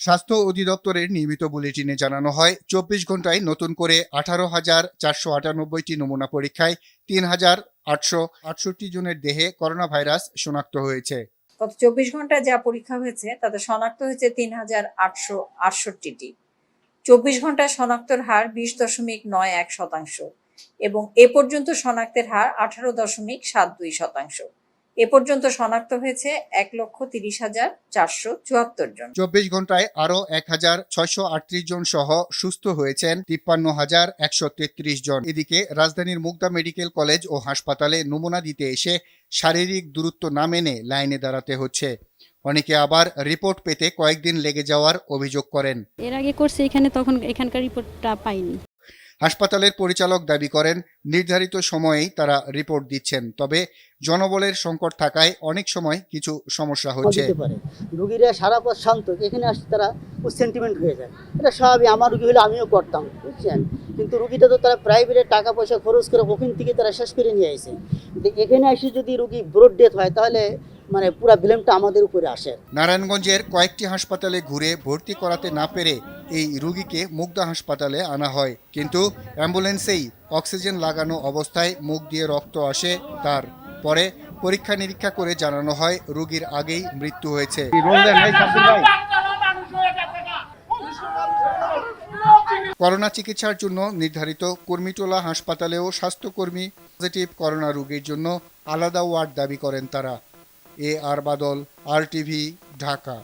স্বাস্থ্য অধিদপ্তরের নিয়মিত বুলেটিনে জানানো হয় ২৪ ঘন্টায় নতুন করে ১৮,৪৯৮টি নমুনা পরীক্ষায় ৩,৮৬৮ জনের দেহে করোনা ভাইরাস শনাক্ত হয়েছে। গত ২৪ ঘন্টায় যা পরীক্ষা হয়েছে তাতে শনাক্ত হয়েছে ৩,৮৬৮টি। ২৪ ঘন্টায় শনাক্তের হার ২০.৯১% এবং এ পর্যন্ত শনাক্তের হার ১৮.৭২%। এ পর্যন্ত শনাক্ত হয়েছে ১,৩০,৪৭৪ জন। ২৪ ঘন্টায় আরও ১,৬৩৮ জন সহ সুস্থ হয়েছেন ৫৩,১৩৩ জন। এদিকে রাজধানীর মুগদা মেডিকেল কলেজ ও হাসপাতালে নমুনা দিতে এসে শারীরিক দূরত্ব না মেনে লাইনে দাঁড়াতে হচ্ছে। অনেকে আবার রিপোর্ট পেতে কয়েকদিন লেগে যাওয়ার অভিযোগ করেন। এর আগে করছে এখানে, তখন এখানকার রিপোর্টটা পাইনি। হাসপাতালের পরিচালক দাবি করেন নির্ধারিত সময়েই তারা রিপোর্ট দিচ্ছেন, তবে জনবলের সংকট থাকায় অনেক সময় কিছু সমস্যা হচ্ছে। রোগীরা সারা পথ শান্ত, এখানে আসতে তারা সেন্টিমেন্ট হয়ে যায়। এটা স্বাভাবিক, আমার রোগী হলে আমিও করতাম, বুঝছেন। কিন্তু রুগীটা তো তারা প্রাইভেটে টাকা পয়সা খরচ করে ওখান থেকে তারা শেষ করে নিয়ে আসে। এখানে এসে যদি রুগী ব্রড ডেথ হয় তাহলে পুরো ব্লেমটা আমাদের উপরে আসে। নারায়ণগঞ্জের কয়েকটি হাসপাতালে ঘুরে ভর্তি করাতে না পেরে এই রোগীকে মুগদা হাসপাতালে আনা হয়, কিন্তু অ্যাম্বুলেন্সেই অক্সিজেন লাগানো অবস্থায় মুখ দিয়ে রক্ত আসে তার। পরে পরীক্ষা নিরীক্ষা করে জানানো হয় রোগীর আগেই মৃত্যু হয়েছে। করোনা চিকিৎসার জন্য নির্ধারিত কর্মীটোলা হাসপাতালেও স্বাস্থ্যকর্মী পজিটিভ করোনা রোগীর জন্য আলাদা ওয়ার্ড দাবি করেন তারা। আর বাদল, RTV, ঢাকা।